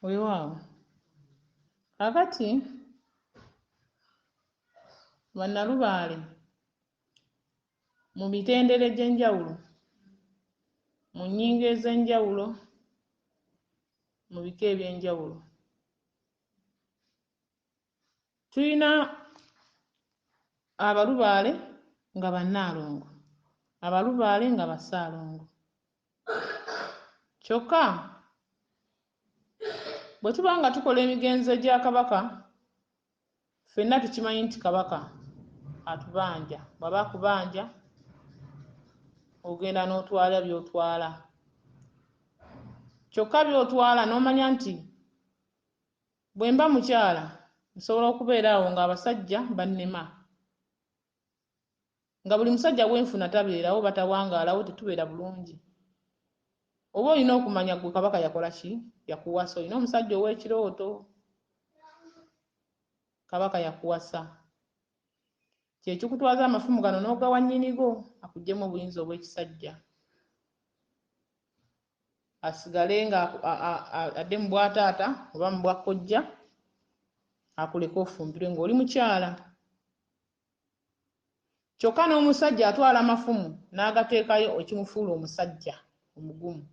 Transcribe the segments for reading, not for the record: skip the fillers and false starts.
Weewaawo kakati bannalubaale mu mitendera egy'enjawulo mu nnyingo ez'enjawulo mu bika eby'enjawulo tulina abalubaale nga bannaalongo abalubaale nga bassaalongo kyokka bwe tuba nga tukola emigenzo gya kabaka ffenna tukimanyi nti kabaka atubanja bw'aba akubanja ogenda n'otwala by'otwala kyokka by'otwala n'omanya nti bwe mba mukyala nsobola okubeera awo ng'abasajja bannema nga buli musajja gwenfuna tabeerawo batawangaalawo tetubeera bulungi oba olina okumanya gwe kabaka yakola ki yakuwasa olina omusajja ow'ekirooto kabaka yakuwasa kyekikutwaza amafumu gano n'ogawa nnyinigo akuggyemu obuyinza obw'ekisajja asigale nga adde mu bwataata oba mu bwakkojja akuleka ofumbirwe ng'oli mukyala kyokka n'omusajja atwala amafumu n'agateekayo ekimufuula omusajja omugumu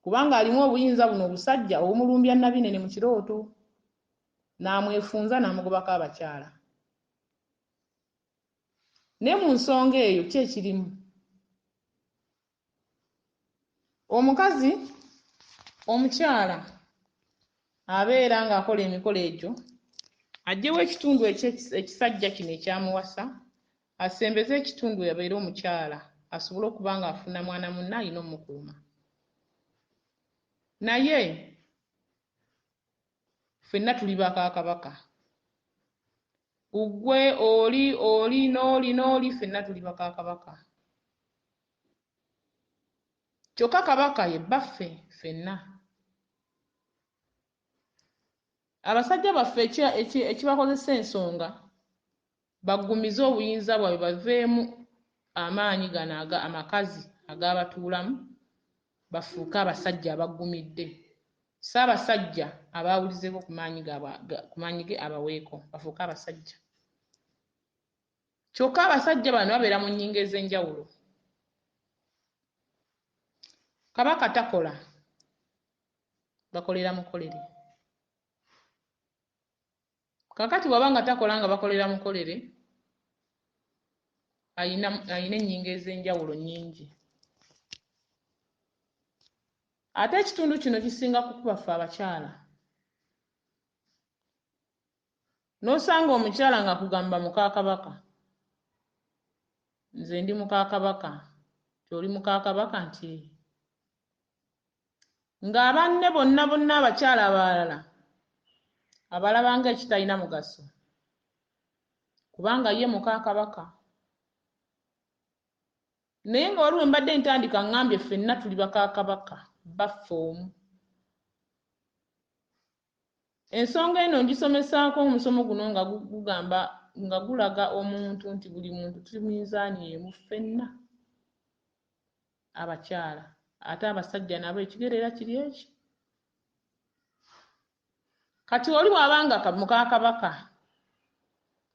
kubanga alimu obuyinza buno obusajja obumulumbya nnabinene mu kirooto n'amwefunza n'amugobako abakyala ne mu nsonga eyo ki ekirimu omukazi omukyala abeera ng'akola emikolo egyo aggyewo ekitundu ekisajja kino ekyamuwasa asembeze ekitundu yabeere omukyala asobole okuba ng'afuna mwana munne alina omukuuma naye ffenna tuli baka kabaka ggwe oli n'oli ffenna tuli baka kabaka kyokka kabaka ye bbaffe ffenna abasajja baffe ekibakozesa ensonga baggumize obuyinza bwabwe baveemu amaanyi gano amakazi agabatuulamu bafuuke abasajja abaggumidde si abasajja abaawulizeko ku maanyi ge abaweeko bafuuke abasajja kyokka abasajja bano babeera mu nnyingo ez'enjawulo kabaka takola bakolera mukolere kakati bw'aba nga takola nga bakolera mukolere ayina ennyingo ez'enjawulo nnyingi ate ekitundu kino kisinga kukuba ffe abakyala n'osanga omukyala nga kugamba muka kabaka nze ndi muka kabaka kyoli muka kabaka nti ng'abanne bonna abakyala abalala abalaba nga ekitalina mugaso kubanga ye muka kabaka naye nga waliwo mbadde ntandika ngambye ffenna tuli baka kabaka baffe omu ensonga eno ngisomesaako omusomo guno nga gugamba nga gulaga omuntu nti buli muntu tuli mu minzaani emu ffenna abakyala ate abasajja nabo ekigerera kiri eki kati oli bw'abanga muka kabaka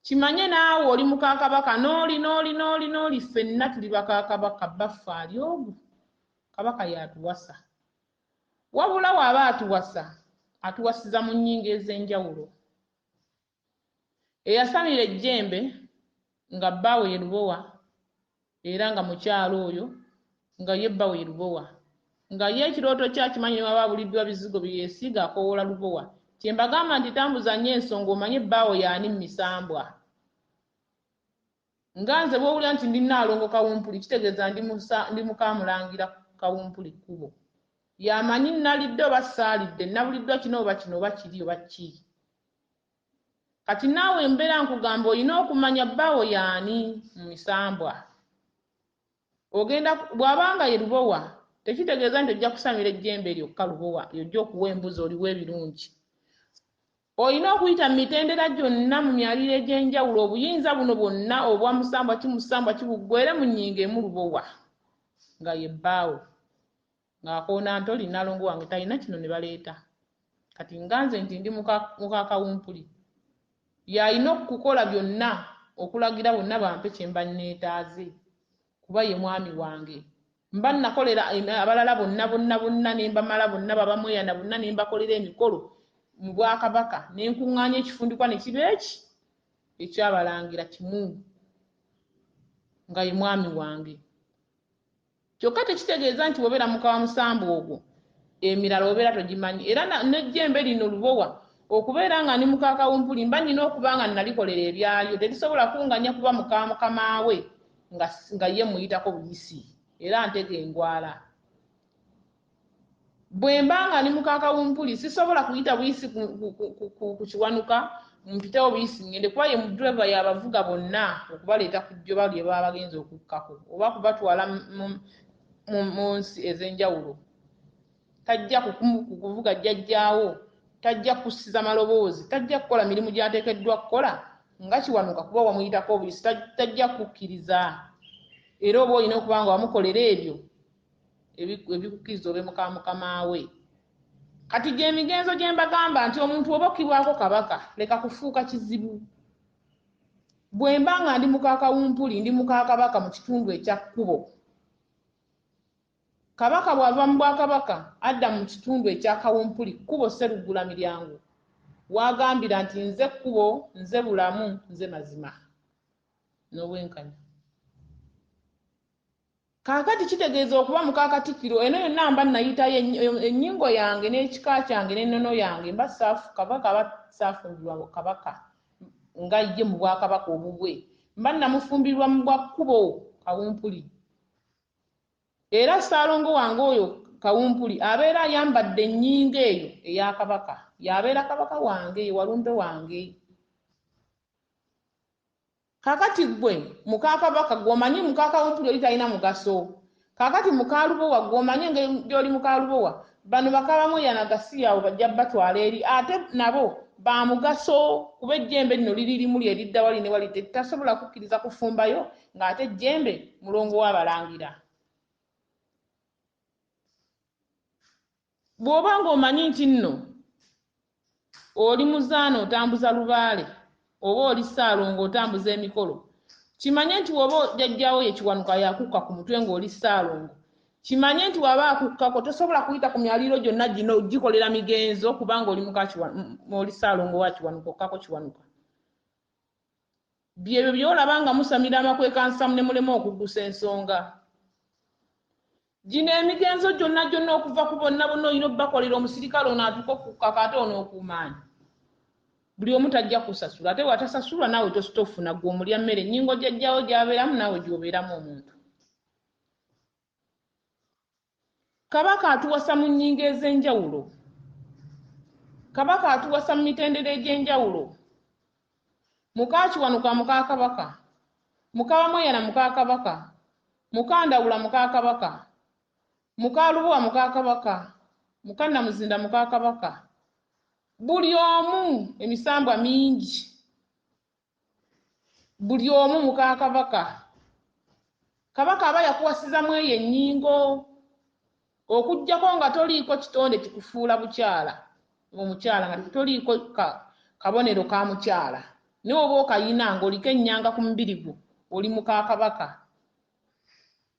kimanye naawe oli muka kabaka n'oli ffenna tuli baka kabaka baffe ali ogwo kabaka yatuwasa wabula bw'aba atuwasa atuwasiza mu nnyingo ez'enjawulo eyasamira ejjembe nga bbaawe ye lubowa era nga mukyalo oyo nga ye bbaawe ye lubowa nga ye ekirooto kyakimanyi waba abuliddwa bizigo bye yeesiga akoowola lubowa kyembagamba nti tambuza nnyo ensonga omanye bbaawe yaani mu misambwa nga nze bw'owulira nti ndi Nalongo Kawumpuli kitegeeza ndi mukamulangira Kawumpuli kkubo yamanyi nalidde oba saalidde nabuliddwa kino oba kino oba kiri oba ki kati naawe embeera nkugamba olina okumanya bbaawo yaani mu misambwa ogenda bw'abanga ye lubowa tekitegeeza nti ojja kusamira ejjembe lyokka lubowa yojja okuwa embuzi oliwo ebirungi olina okuyita mu mitendera gyonna mu myaliro egy'enjawulo obuyinza buno bwonna obwa musambwa kimusambwa kibuggwere mu nnyingo emu lubowa nga ye bbaawo ng'akoona Ntoli Nalongo wange talina kino ne baleeta. Kati nganze nti ndi muka Kawumpuli. Y'alina okukola byonna okulagira bonna bampe kye mba neetaaze kuba ye mwami wange. Mba nakolera abalala bonna ne mbamala bonna babamweyana bonna ne mbakolera emikolo mu Bwakabaka ne nkuŋŋaanya ekifundikwa ne kiba ekyabalangira Kyimu nga ye mwami wange. Kyokka tekitegeeza nti wobeera muka wa Musamba ogwo emirala obeera togimanyi. Era n'ejjembe lino Lubowa okubeera nga ndi muka Kawumpuli mba nnina okuba nga nalikolera ebyalyo. Terisobola kunganya kuba muka mukama we nga ye muyitako buyisi era ntega engwala. Bwe mba nga ndi muka Kawumpuli sisobola kuyita buyisi ku kiwanuka mpitewo buyisi ngende kuba ye mudreva y'abavuga bonna okubaleeta ku jjoba lye baba bagenza okukkako oba kubatwala mu nsi ez'enjawulo. Tajja kuvuga jjajjaawo, tajja kussiza maloboozi, tajja kukola mirimu gy'ateekeddwa kukola nga kiwanuka kuba wamuyitako obuyisi, tajja kukkiriza. Era oba olina okuba nga wamukolera ebyo ebikukkiriza obe muka mukama we. Kati gy'emigenzo gye mbagamba nti omuntu oba okkibwako kabaka leka kufuuka kizibu. Bwe mba nga ndi muka Kawumpuli ndi muka kabaka mu kitundu ekya kkubo. Kabaka bw'ava mu Bwakabaka adda mu kitundu ekya Kawumpuli kkubo Sserugula miryango. Wagambira nti nze kkubo, nze bulamu, nze mazima n'obwenkanya. Kaakati kitegeeza okuba muka Katikkiro eno yonna mba nayitayo ennyingo yange n'ekika kyange n'ennono yange mba kabaka aba saafumbirwa kabaka nga ye mu Bwakabaka obubwe. Mba namufumbirwa mu bwa kkubo Kawumpuli. Era Ssaalongo wange oyo Kawumpuli abeera ayambadde ennyingo eyo eya kabaka. Y'abeera kabaka wange, ye walumbe wange. Kaakati gwe muka kabaka gw'omanyi muka Kawumpuli oli talina mugaso. Kaakati muka Lubowa gw'omanyi gy'oli muka Lubowa bano bakabamweyana gasiyawo bajja batwala eri ate nabo ba mugaso kuba ejjembe lino liri limu lyeridda wali ne wali tasobola kukkiriza kufumbayo ng'ate ejjembe mulongo w'abalangira. Bw'oba ng'omanyi nti nno oli muzaana otambuza lubaale oba oli Ssaalongo otambuza emikolo, kimanye nti woba jjajjaawo ye Kiwanuka yakukka ku mutwe ng'oli Ssaalongo, kimanye nti waba akukkako tosobola kuyita ku myaliro gyonna gino gikolera migenzo kubanga oli Ssaalongo wa Kiwanuka okkako Kiwanuka. Byebyo by'olaba nga musamira amakwekansamu ne mulema okuggusa ensonga. Gino emigenzo gyonna okuva ku bonna olina obbakolera omusirikale ono atuuka okukkako ate ono okumaanyi. Buli omu tajja kusasula ate watasasulwa naawe tositofuna gwe omulya mmere ennyingo jjajjaawo gy'abeeramu naawe gy'obeeramu omuntu. Kabaka atuwasa mu nnyingo ez'enjawulo. Kabaka atuwasa mu mitendera egy'enjawulo. Muka Kiwanuka muka Kabaka, muka Bamweyana muka Kabaka, muka Ndawula muka Kabaka, muka Lubowa muka Kabaka, muka Namuzinda muka Kabaka. Buli omu emisambwa mingi. Buli omu muka Kabaka. Kabaka aba yakuwasiza mu eyo ennyingo okuggyako nga toliiko kitonde kikufuula bukyala. Omukyala nga toliiko kabonero ka mukyala. Naye oba okayina ng'oliko ennyanga ku mubiri gwo oli muka Kabaka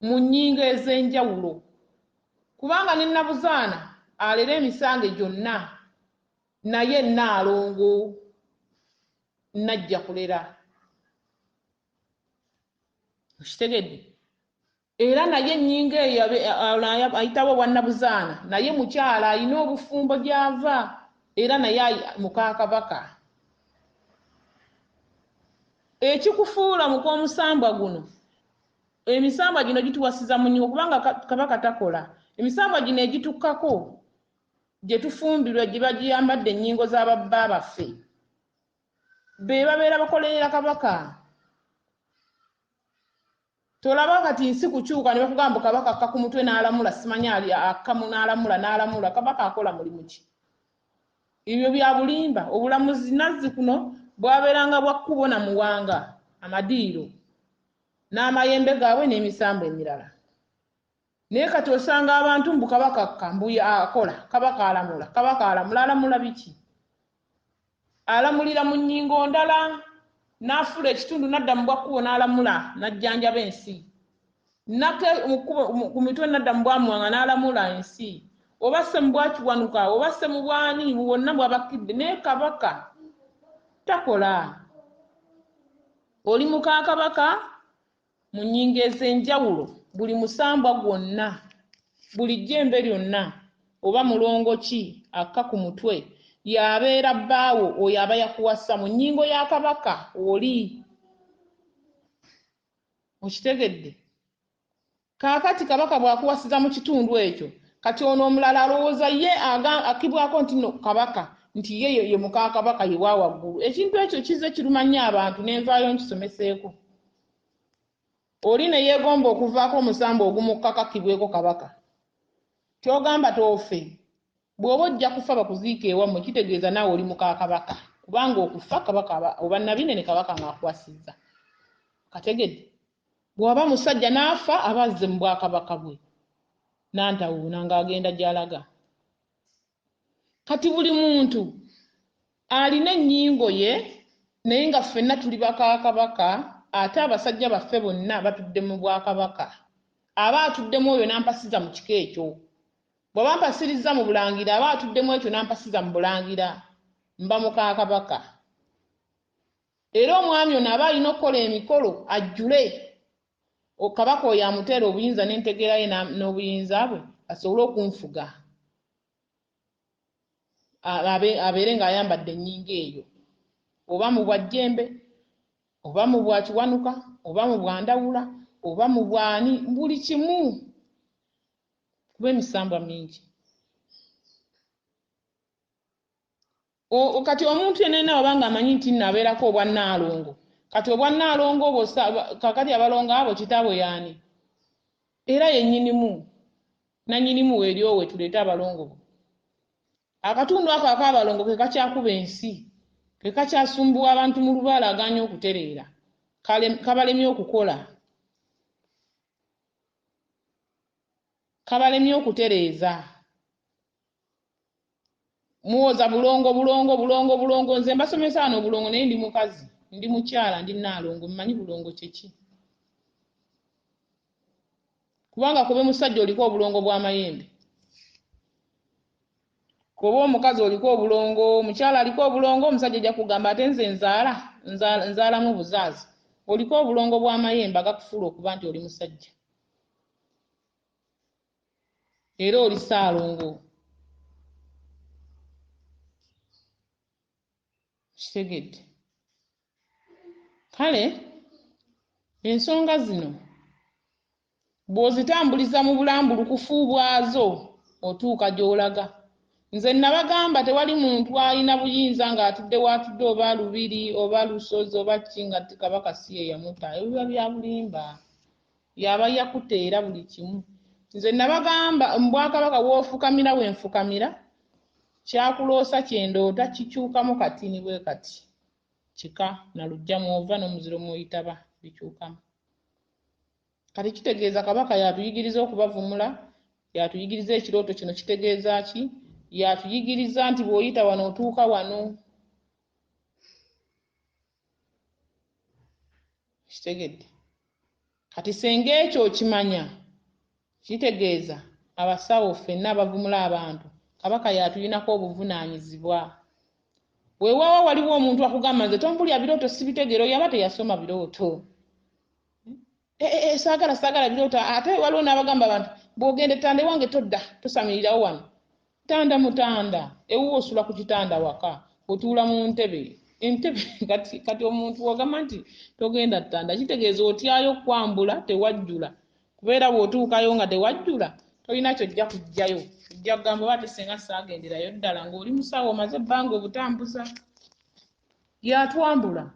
mu nnyingo ez'enjawulo. Kubanga ne Nabuzaana alera emisange gyonna naye Nalongo najja kulera. Okitegedde? Era naye ennyingo eyo ayitabo obwa Nabuzaana naye mukyala alina obufumbo gy'ava era naye muka Kabaka. Ekikufuula muka omusambwa guno, emisambwa gino gituwasiza mu nnyingo kubanga Kabaka takola. Emisambwa gino egitukkako gye tufumbirwa gye bagiyambadde ennyingo z'ababba baffe be babeera bakolerera Kabaka. Tolaba kati nsi kukyuka ne bakugamba Kabaka akka ku mutwe n'alamula, simanyi ali akkamu n'alamula. Kabaka akola mulimu ki? Ebyo bya bulimba. Obulamuzi Nazzi kuno bwabeeranga bwa kkubo na muwanga amadiiro n'amayembe gaabwe n'emisambo emirala. naye kati osanga abantu mbu kabaka kambuya akola kabaka alamula biki alamulira mu nnyingo ndala n'afuula ekitundu n'adda mu bwakkubo n'alamula n'ajjanjaba ensi ku mitwe n'adda mu bwamuwanga n'alamula ensi oba se mu bwakiwanuka oba se mu bwani bwonna bw'abakidde naye kabaka takola. Oli muka kabaka mu nnyingo ez'enjawulo, buli musambwa gwonna, buli jjembe lyonna oba mulongo ki akka ku mutwe yabeera bbaawo oyo aba yakuwasa mu nnyingo ya kabaka oli. Okitegedde? Kaakati kabaka bw'akuwasiza mu kitundu ekyo, kati ono omulala alowooza ye akibwako nti no kabaka nti ye muka kabaka ye wa waggulu. Ekintu ekyo kize kirumanya abantu n'envaayo nkisomeseeko. Oli ne yeegomba okuvaako omusambo ogumukkakakibweko kabaka. Kyogamba toofe. Bw'oba ojja kufa bakuziika ewammwe kitegeeza naawe oli muka kabaka. Kubanga okufa kabaka oba nabinene kabaka ng'akuwasizza. Kategedde? Bw'aba musajja n'afa aba azze mu bwakabaka bwe. Nantawuuna ng'agenda gy'alaga. Kati buli muntu alina ennyingo ye naye nga ffenna tuli baka kabaka. Ate abasajja baffe bonna batudde mu bwakabaka. Aba atuddemu oyo n'ampasiza mu kika ekyo. Bw'aba mpasirizza mu bulangira aba atuddemu ekyo n'ampasiza mu bulangira. Mba muka kabaka. Era omwami ono aba alina okukola emikolo ajjule. Kabaka oyo amuteera obuyinza n'entegeera ye n'obuyinza bwe asobole okunfuga. Abeere ng'ayambadde ennyingo eyo. Oba mu bwajjembe, oba mu bwakiwanuka, oba mu bwandawula, oba mu bwani, buli kimu. Kuba emisambwa mingi. Kati omuntu yenna oba ng'amanyi nti nno abeerako obwa Nalongo. Kati obwa Nalongo obwo kakati abalongo abo kitaabwe y'ani? Era yennyinimu. Nannyinimu weeryo we tuleete abalongo bo. Akatundu ako ak'abalongo ke kakyakuba ensi. Ke kakyasumbuwa abantu mu lubalaganya okutereera. Kabalemye okukola. Kabalemye okutereeza. Muwoza bulongo. Nze mbasomesa wano bulongo naye ndi mukazi. Ndi mukyala, ndi Nalongo. Mmanyi bulongo kyeki. Kubanga kobe musajja oliko obulongo bw'amayembe. Koba omukazi oliko obulongo, omukyala aliko obulongo, omusajja ajja kugamba ate nze nzaalamu buzaazi. Oliko obulongo bw'amayembe agakufuula okuba nti oli musajja. Era oli Ssaalongo. Kitegedde. Kale, ensonga zino bw'ozitambuliza mu bulambulukufu bwazo otuuka gy'olaga. Nze nabagamba tewali muntu alina buyinza ng'atudde watudde oba lubiri oba lusozi oba kinga kabaka si ye yamuta. Ebyo biba bya bulimba. Yaba yakutte era buli kimu. Nze nabagamba mu bwakabaka w'ofukamira wenfukamira kyakuloosa kyendoota kikyukamu katini bwe kati. Kika nalujja mw'ova n'omuziro mw'oyitaba bikyukamu. Kati kitegeeza kabaka yatuyigiriza okubavumula, yatuyigiriza ekirooto kino kitegeeza ki? Yatuyigiriza nti bw'oyita wano otuuka wano. Kitegedde. Kati senga ekyo okimanya kitegeeza abasawo ffenna abavumula abantu kabaka yatulinako obuvunaanyizibwa. Weewaawo waliwo omuntu akugamba nze tompulya birooto sibitegeera yaba teyasoma birooto. Saagala birooto. Ate waliwo n'abagamba abantu bw'ogenda ettanda ewange todda tosamirirawo wano. Tanda mutanda ewuwo osula ku kitanda waka otuula mu ntebe. Entebe kati omuntu wagamba nti togenda ttanda kitegeeza otyayo kwambula tewajjula. Kubeera bw'otuukayo nga tewajjula tolina kyojja kujjayo. Ojja kugamba oba ate singa saagenderayo ddala ng'oli musawo omaze ebbanga obutambuza. Yatwambula.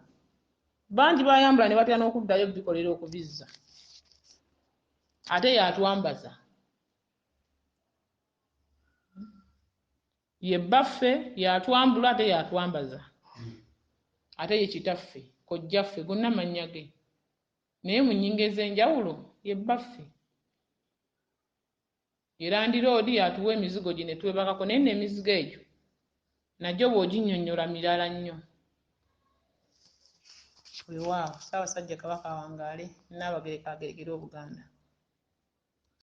Bangi bayambula ne batya n'okuddayo bikolera okubizza. Ate yatwambaza. Ye baffe yatwambula ate yatwambaza. Ate ye kitaffe kojjaffe gonna mannya ge. Naye mu nnyingo ez'enjawulo ye baffe. era ndiroodi yatuwa emizigo gye ne twebakako naye nno emizigo egyo nagyo bw'oginnyonnyola mirala nnyo. Weewaawo Ssaabasajja Kabaka awangaale, Nnaabagereka ageregere Obuganda.